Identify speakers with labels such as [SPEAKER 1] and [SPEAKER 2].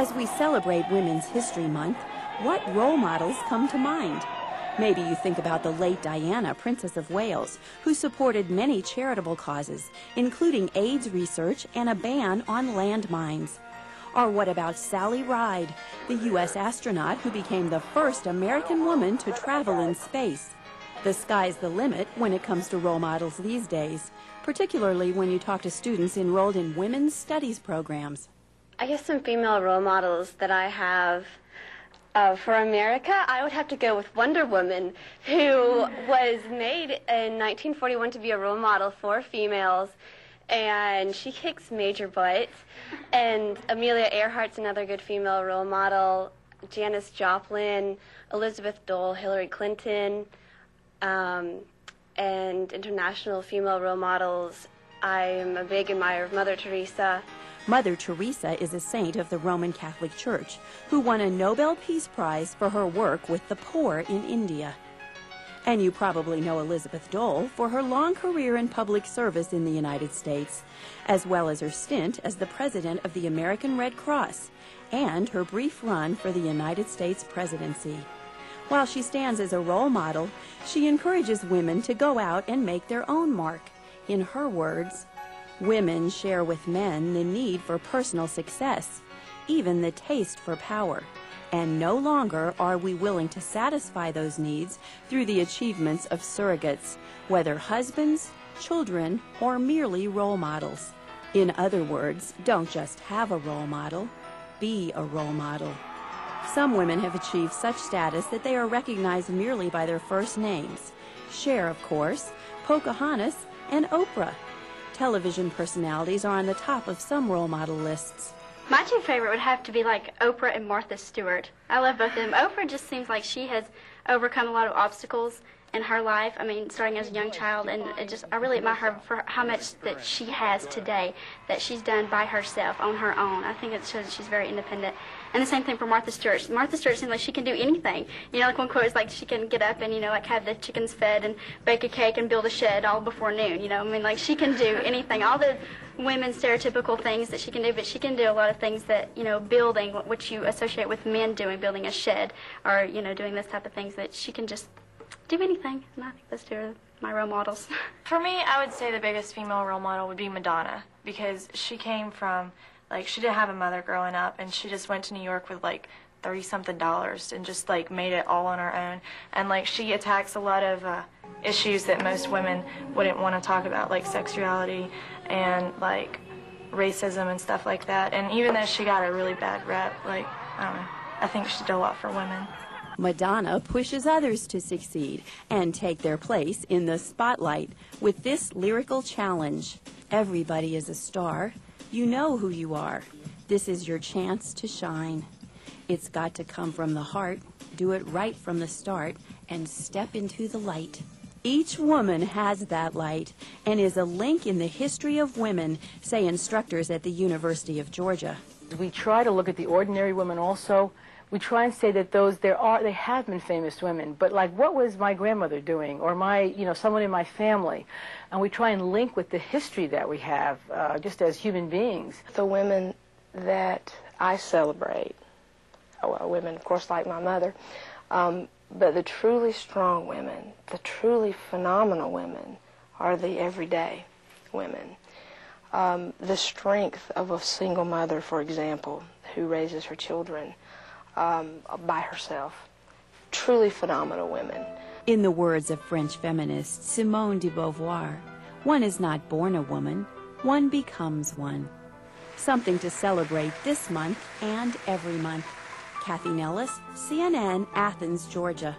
[SPEAKER 1] As we celebrate Women's History Month, what role models come to mind? Maybe you think about the late Diana, Princess of Wales, who supported many charitable causes, including AIDS research and a ban on landmines. Or what about Sally Ride, the U.S. astronaut who became the first American woman to travel in space? The sky's the limit when it comes to role models these days, particularly when you talk to students enrolled in women's studies programs.
[SPEAKER 2] I guess some female role models that I have for America, I would have to go with Wonder Woman, who was made in 1941 to be a role model for females, and she kicks major butt. And Amelia Earhart's another good female role model, Janis Joplin, Elizabeth Dole, Hillary Clinton, and international female role models. I'm a big admirer of Mother Teresa.
[SPEAKER 1] Mother Teresa is a saint of the Roman Catholic Church who won a Nobel Peace Prize for her work with the poor in India. And you probably know Elizabeth Dole for her long career in public service in the United States, as well as her stint as the president of the American Red Cross and her brief run for the United States presidency. While she stands as a role model, she encourages women to go out and make their own mark. In her words, "Women share with men the need for personal success, even the taste for power, and no longer are we willing to satisfy those needs through the achievements of surrogates, whether husbands, children, or merely role models." In other words, don't just have a role model, be a role model. Some women have achieved such status that they are recognized merely by their first names. Cher, of course, Pocahontas, and Oprah. Television personalities are on the top of some role model lists.
[SPEAKER 3] My two favorite would have to be like Oprah and Martha Stewart. I love both of them. Oprah just seems like she has overcome a lot of obstacles in her life. I mean, starting as a young child, and I really admire her for how much that she has today, that she's done by herself, on her own. I think it shows that she's very independent. And the same thing for Martha Stewart. Martha Stewart seems like she can do anything. You know, like one quote is like she can get up and, you know, like have the chickens fed and bake a cake and build a shed all before noon. You know, I mean, like she can do anything. All the women's stereotypical things that she can do, but she can do a lot of things that, you know, building, which you associate with men doing, building a shed or, you know, doing this type of things, that she can just do anything. And I think those two are my role models.
[SPEAKER 4] For me, I would say the biggest female role model would be Madonna, because she came from, like, she didn't have a mother growing up, and she just went to New York with, like, $30-something and just, like, made it all on her own. And, like, she attacks a lot of issues that most women wouldn't want to talk about, like sexuality and, like, racism and stuff like that. And even though she got a really bad rep, like, I don't know, I think she did a lot for women.
[SPEAKER 1] Madonna pushes others to succeed and take their place in the spotlight with this lyrical challenge. Everybody is a star. You know who you are. This is your chance to shine. It's got to come from the heart. Do it right from the start and step into the light. Each woman has that light and is a link in the history of women, say instructors at the University of Georgia.
[SPEAKER 5] We try to look at the ordinary women also. We try and say that they have been famous women, but like, what was my grandmother doing, or someone in my family? And we try and link with the history that we have, just as human beings.
[SPEAKER 6] The women that I celebrate, women, of course, like my mother, but the truly strong women, the truly phenomenal women, are the everyday women. The strength of a single mother, for example, who raises her children by herself. Truly phenomenal women.
[SPEAKER 1] In the words of French feminist Simone de Beauvoir, one is not born a woman, one becomes one. Something to celebrate this month and every month. Kathy Nellis, CNN, Athens, Georgia.